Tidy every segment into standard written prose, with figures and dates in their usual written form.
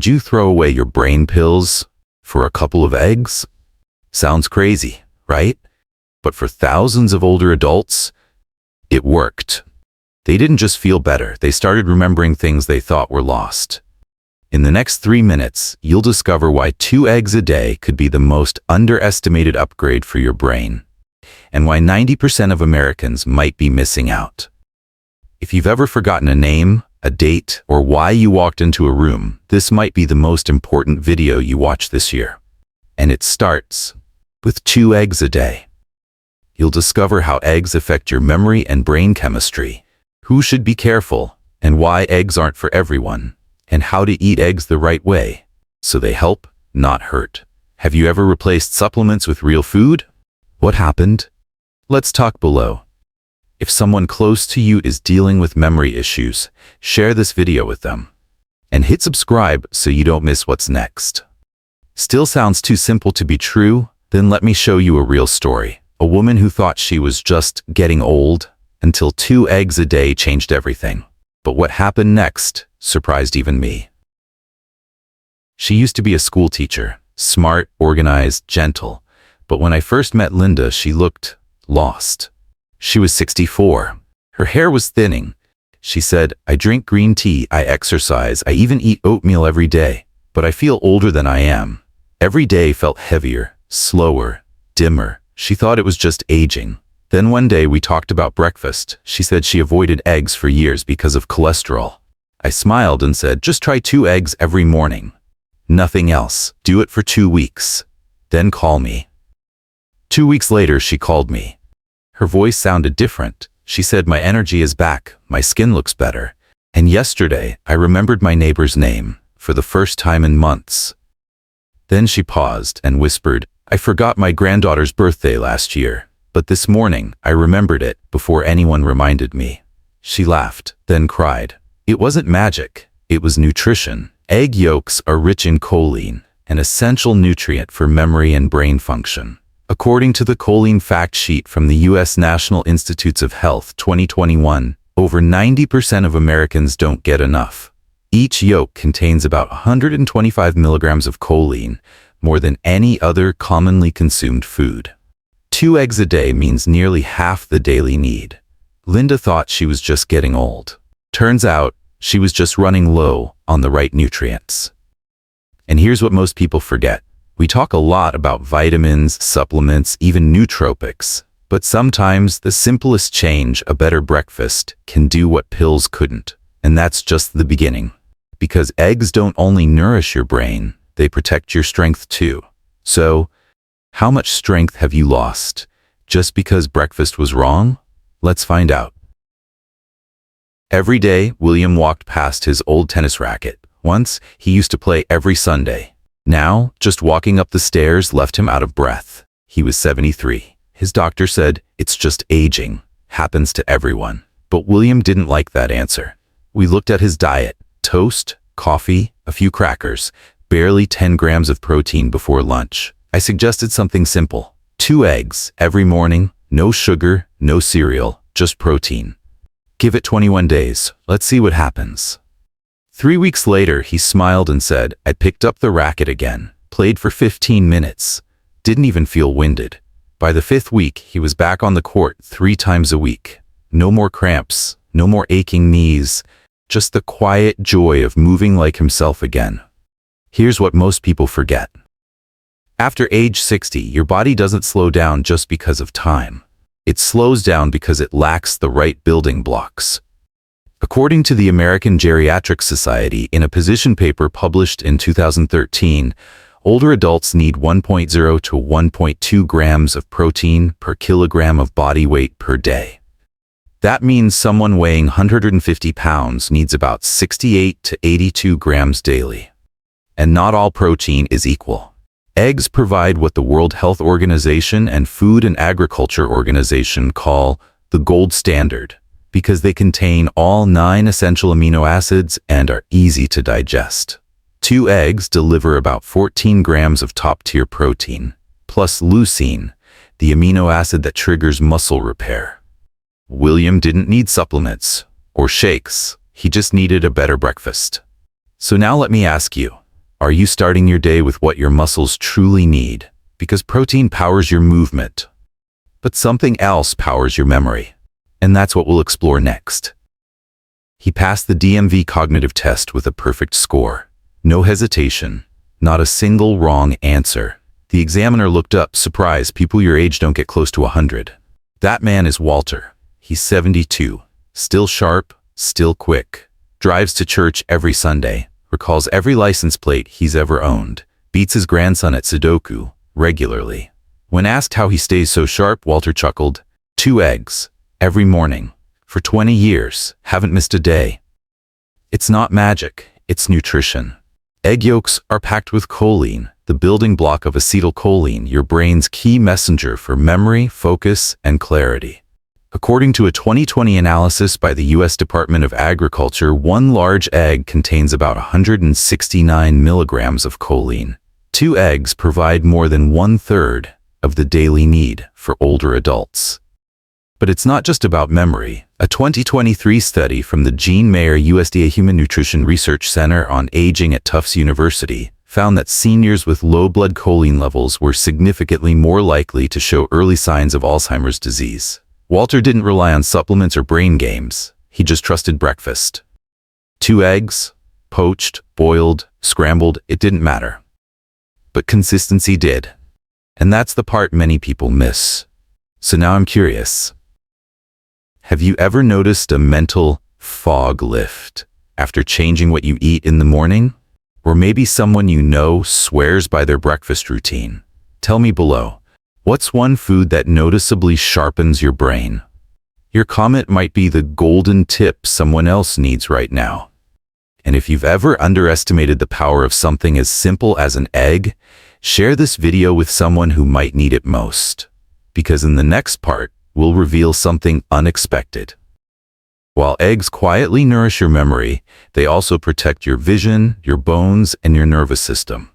Would you throw away your brain pills for a couple of eggs? Sounds crazy, right? But for thousands of older adults, it worked. They didn't just feel better, they started remembering things they thought were lost. In the next 3 minutes, you'll discover why 2 eggs a day could be the most underestimated upgrade for your brain, and why 90% of Americans might be missing out. If you've ever forgotten a name, a date, or why you walked into a room, this might be the most important video you watch this year. And it starts with 2 eggs a day. You'll discover how eggs affect your memory and brain chemistry, who should be careful, and why eggs aren't for everyone, and how to eat eggs the right way, so they help, not hurt. Have you ever replaced supplements with real food? What happened? Let's talk below. If someone close to you is dealing with memory issues, share this video with them. And hit subscribe so you don't miss what's next. Still sounds too simple to be true? Then let me show you a real story. A woman who thought she was just getting old until 2 eggs a day changed everything. But what happened next surprised even me. She used to be a school teacher, smart, organized, gentle. But when I first met Linda, she looked lost. She was 64. Her hair was thinning. She said, "I drink green tea, I exercise, I even eat oatmeal every day. But I feel older than I am." Every day felt heavier, slower, dimmer. She thought it was just aging. Then one day we talked about breakfast. She said she avoided eggs for years because of cholesterol. I smiled and said, "Just try 2 eggs every morning. Nothing else. Do it for 2 weeks. Then call me." 2 weeks later, she called me. Her voice sounded different. She said, "My energy is back. My skin looks better. And yesterday, I remembered my neighbor's name for the first time in months." Then she paused and whispered, "I forgot my granddaughter's birthday last year, but this morning I remembered it before anyone reminded me." She laughed, then cried. It wasn't magic, it was nutrition. Egg yolks are rich in choline, an essential nutrient for memory and brain function. According to the choline fact sheet from the U.S. National Institutes of Health 2021, over 90% of Americans don't get enough. Each yolk contains about 125 milligrams of choline, more than any other commonly consumed food. 2 eggs a day means nearly half the daily need. Linda thought she was just getting old. Turns out, she was just running low on the right nutrients. And here's what most people forget. We talk a lot about vitamins, supplements, even nootropics. But sometimes the simplest change, a better breakfast, can do what pills couldn't. And that's just the beginning. Because eggs don't only nourish your brain, they protect your strength too. So, how much strength have you lost just because breakfast was wrong? Let's find out. Every day, William walked past his old tennis racket. Once, he used to play every Sunday. Now, just walking up the stairs left him out of breath. He was 73. His doctor said, "It's just aging. Happens to everyone." But William didn't like that answer. We looked at his diet. Toast, coffee, a few crackers, barely 10 grams of protein before lunch. I suggested something simple. 2 eggs every morning, no sugar, no cereal, just protein. Give it 21 days. Let's see what happens. 3 weeks later, he smiled and said, "I picked up the racket again, played for 15 minutes, didn't even feel winded." By the 5th week, he was back on the court 3 times a week. No more cramps, no more aching knees, just the quiet joy of moving like himself again. Here's what most people forget. After age 60, your body doesn't slow down just because of time. It slows down because it lacks the right building blocks. According to the American Geriatric Society, in a position paper published in 2013, older adults need 1.0 to 1.2 grams of protein per kilogram of body weight per day. That means someone weighing 150 pounds needs about 68 to 82 grams daily. And not all protein is equal. Eggs provide what the World Health Organization and Food and Agriculture Organization call the gold standard, because they contain all 9 essential amino acids and are easy to digest. 2 eggs deliver about 14 grams of top-tier protein, plus leucine, the amino acid that triggers muscle repair. William didn't need supplements or shakes. He just needed a better breakfast. So now let me ask you, Are you starting your day with what your muscles truly need? Because protein powers your movement, but something else powers your memory. And that's what we'll explore next. He passed the DMV cognitive test with a perfect score. No hesitation, not a single wrong answer. The examiner looked up, surprised. People your age don't get close to 100. That man is Walter. He's 72, still sharp, still quick, drives to church every Sunday, recalls every license plate he's ever owned, beats his grandson at Sudoku regularly. When asked how he stays so sharp, Walter chuckled, 2 eggs, every morning, for 20 years, haven't missed a day. It's not magic, it's nutrition. Egg yolks are packed with choline, the building block of acetylcholine, your brain's key messenger for memory, focus, and clarity. According to a 2020 analysis by the U.S. Department of Agriculture, 1 large egg contains about 169 milligrams of choline. 2 eggs provide more than 1/3 of the daily need for older adults. But it's not just about memory. A 2023 study from the Jean Mayer USDA Human Nutrition Research Center on Aging at Tufts University found that seniors with low blood choline levels were significantly more likely to show early signs of Alzheimer's disease. Walter didn't rely on supplements or brain games. He just trusted breakfast. 2 eggs, poached, boiled, scrambled, it didn't matter. But consistency did. And that's the part many people miss. So now I'm curious. Have you ever noticed a mental fog lift after changing what you eat in the morning? Or maybe someone you know swears by their breakfast routine. Tell me below. What's one food that noticeably sharpens your brain? Your comment might be the golden tip someone else needs right now. And if you've ever underestimated the power of something as simple as an egg, share this video with someone who might need it most. Because in the next part, we'll reveal something unexpected. While eggs quietly nourish your memory, they also protect your vision, your bones, and your nervous system.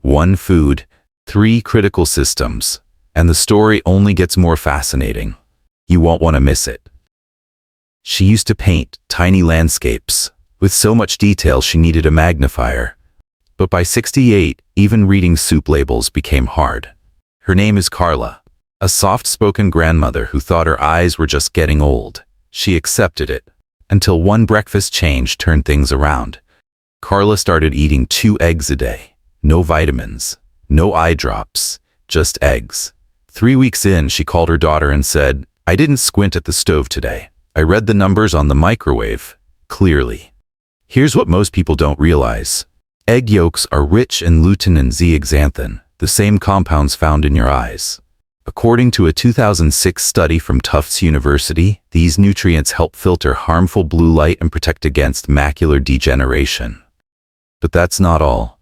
1 food, 3 critical systems. And the story only gets more fascinating. You won't want to miss it. She used to paint tiny landscapes with so much detail she needed a magnifier. But by 68, even reading soup labels became hard. Her name is Carla, a soft-spoken grandmother who thought her eyes were just getting old. She accepted it, until one breakfast change turned things around. Carla started eating 2 eggs a day. No vitamins, no eye drops, just eggs. 3 weeks in, she called her daughter and said, "I didn't squint at the stove today. I read the numbers on the microwave clearly." Here's what most people don't realize. Egg yolks are rich in lutein and zeaxanthin, the same compounds found in your eyes. According to a 2006 study from Tufts University, these nutrients help filter harmful blue light and protect against macular degeneration. But that's not all.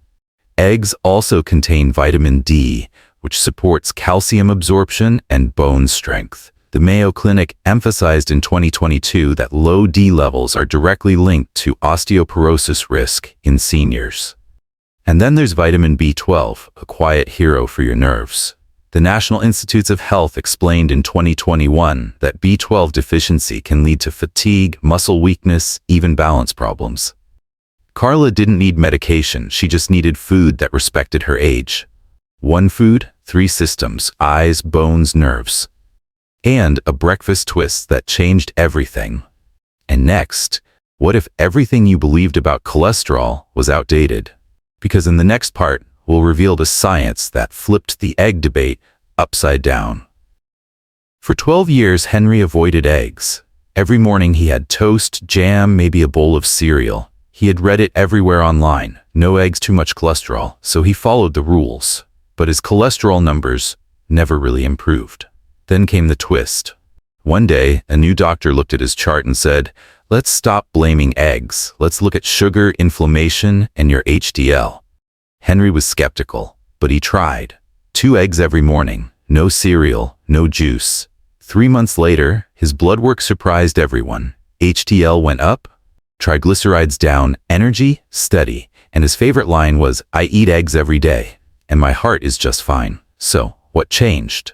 Eggs also contain vitamin D, which supports calcium absorption and bone strength. The Mayo Clinic emphasized in 2022 that low D levels are directly linked to osteoporosis risk in seniors. And then there's vitamin B12, a quiet hero for your nerves. The National Institutes of Health explained in 2021 that B12 deficiency can lead to fatigue, muscle weakness, even balance problems. Carla didn't need medication, she just needed food that respected her age. 1 food, 3 systems, eyes, bones, nerves. And a breakfast twist that changed everything. And next, what if everything you believed about cholesterol was outdated? Because in the next part, we'll reveal the science that flipped the egg debate upside down. For 12 years, Henry avoided eggs. Every morning he had toast, jam, maybe a bowl of cereal. He had read it everywhere online. No eggs, too much cholesterol. So he followed the rules. But his cholesterol numbers never really improved. Then came the twist. One day, a new doctor looked at his chart and said, "Let's stop blaming eggs. Let's look at sugar, inflammation, and your HDL." Henry was skeptical, but he tried. 2 eggs every morning, no cereal, no juice. 3 months later, his blood work surprised everyone. HDL went up, triglycerides down, energy steady, and his favorite line was, "I eat eggs every day, and my heart is just fine." So, what changed?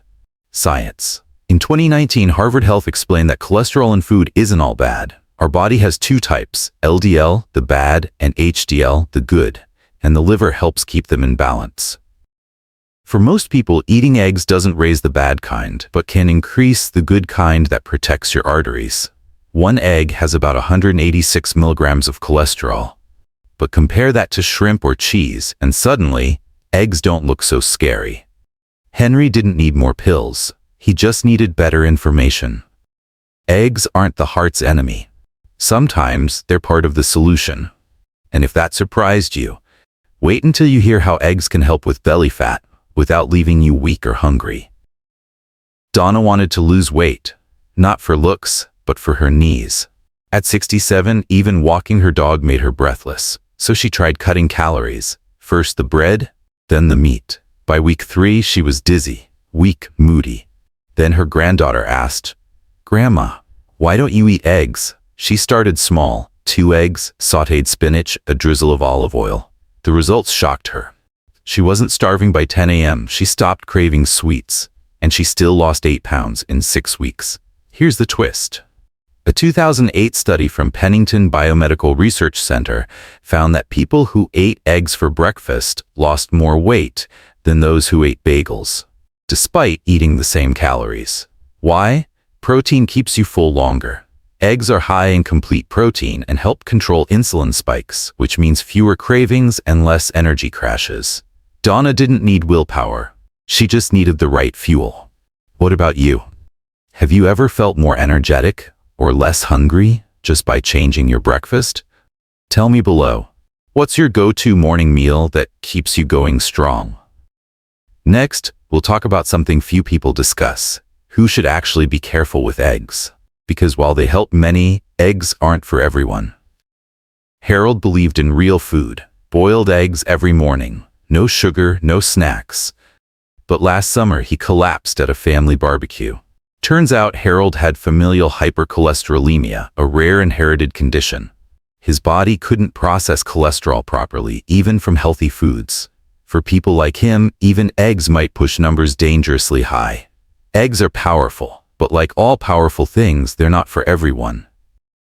Science. In 2019, Harvard Health explained that cholesterol in food isn't all bad. Our body has 2 types, LDL, the bad, and HDL, the good. and the liver helps keep them in balance. For most people, eating eggs doesn't raise the bad kind, but can increase the good kind that protects your arteries. One egg has about 186 milligrams of cholesterol. But compare that to shrimp or cheese, and suddenly, eggs don't look so scary. Henry didn't need more pills. He just needed better information. Eggs aren't the heart's enemy. Sometimes they're part of the solution. And if that surprised you, wait until you hear how eggs can help with belly fat without leaving you weak or hungry. Donna wanted to lose weight, not for looks, but for her knees. At 67, even walking her dog made her breathless, so she tried cutting calories. First the bread, then the meat. By week 3, she was dizzy, weak, moody. Then her granddaughter asked, "Grandma, why don't you eat eggs?" She started small, 2 eggs, sautéed spinach, a drizzle of olive oil. The results shocked her. She wasn't starving by 10 a.m. She stopped craving sweets, and she still lost 8 pounds in 6 weeks. Here's the twist. A 2008 study from Pennington Biomedical Research Center found that people who ate eggs for breakfast lost more weight than those who ate bagels, despite eating the same calories. Why? Protein keeps you full longer. Eggs are high in complete protein and help control insulin spikes, which means fewer cravings and less energy crashes. Donna didn't need willpower. She just needed the right fuel. What about you? Have you ever felt more energetic or less hungry just by changing your breakfast? Tell me below. What's your go-to morning meal that keeps you going strong? Next, we'll talk about something few people discuss. Who should actually be careful with eggs? Because while they help many, eggs aren't for everyone. Harold believed in real food, boiled eggs every morning, no sugar, no snacks. But last summer he collapsed at a family barbecue. Turns out Harold had familial hypercholesterolemia, a rare inherited condition. His body couldn't process cholesterol properly, even from healthy foods. For people like him, even eggs might push numbers dangerously high. Eggs are powerful, but like all powerful things, they're not for everyone.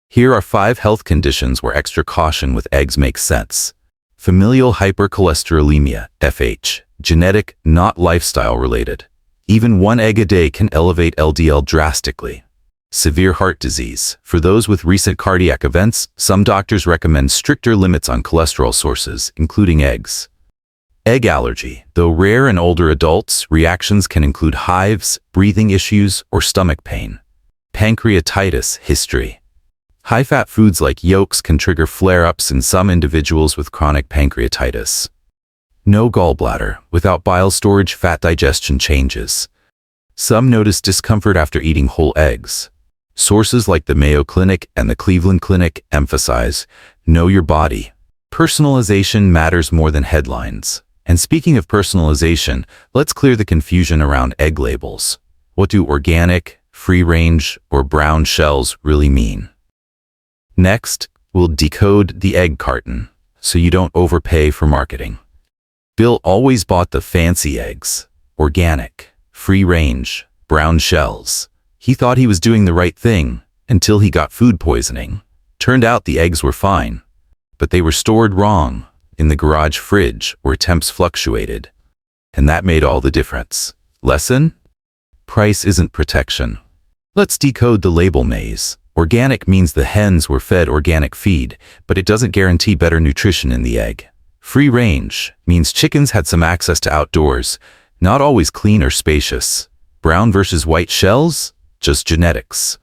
Here are 5 health conditions where extra caution with eggs makes sense. Familial hypercholesterolemia, FH, genetic, not lifestyle related. Even 1 egg a day can elevate LDL drastically. Severe heart disease. For those with recent cardiac events, some doctors recommend stricter limits on cholesterol sources, including eggs. Egg allergy. Though rare in older adults, reactions can include hives, breathing issues, or stomach pain. Pancreatitis history. High-fat foods like yolks can trigger flare-ups in some individuals with chronic pancreatitis. No gallbladder. Without bile storage, fat digestion changes. Some notice discomfort after eating whole eggs. Sources like the Mayo Clinic and the Cleveland Clinic emphasize, know your body. Personalization matters more than headlines. And speaking of personalization, let's clear the confusion around egg labels. What do organic, free-range, or brown shells really mean? Next, we'll decode the egg carton, so you don't overpay for marketing. Bill always bought the fancy eggs, organic, free-range, brown shells. He thought he was doing the right thing until he got food poisoning. Turned out the eggs were fine, but they were stored wrong, in the garage fridge where temps fluctuated. And that made all the difference. Lesson? Price isn't protection. Let's decode the label maze. Organic means the hens were fed organic feed, but it doesn't guarantee better nutrition in the egg. Free range means chickens had some access to outdoors, not always clean or spacious. Brown versus white shells? Just genetics.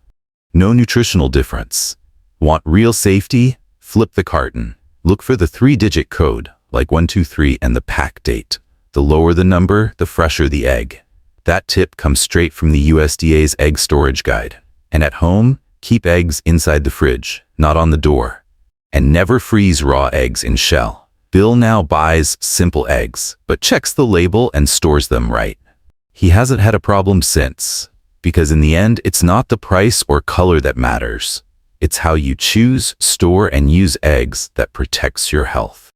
No nutritional difference. Want real safety? Flip the carton. Look for the 3-digit code, like 123 and the pack date. The lower the number, the fresher the egg. That tip comes straight from the USDA's Egg Storage Guide. And at home, keep eggs inside the fridge, not on the door. And never freeze raw eggs in shell. Bill now buys simple eggs, but checks the label and stores them right. He hasn't had a problem since, because in the end, it's not the price or color that matters. It's how you choose, store, and use eggs that protects your health.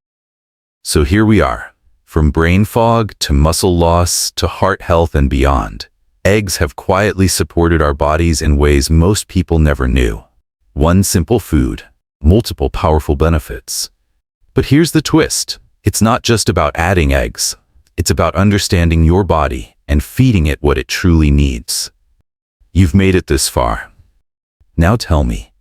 So here we are. From brain fog to muscle loss to heart health and beyond, eggs have quietly supported our bodies in ways most people never knew. One simple food, multiple powerful benefits. But here's the twist. It's not just about adding eggs. It's about understanding your body and feeding it what it truly needs. You've made it this far. Now tell me,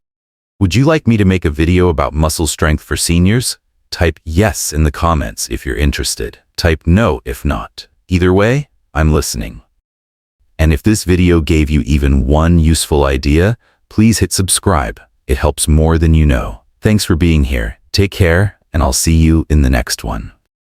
would you like me to make a video about muscle strength for seniors? Type yes in the comments if you're interested. Type no if not. Either way, I'm listening. And if this video gave you even one useful idea, please hit subscribe. It helps more than you know. Thanks for being here. Take care, and I'll see you in the next one.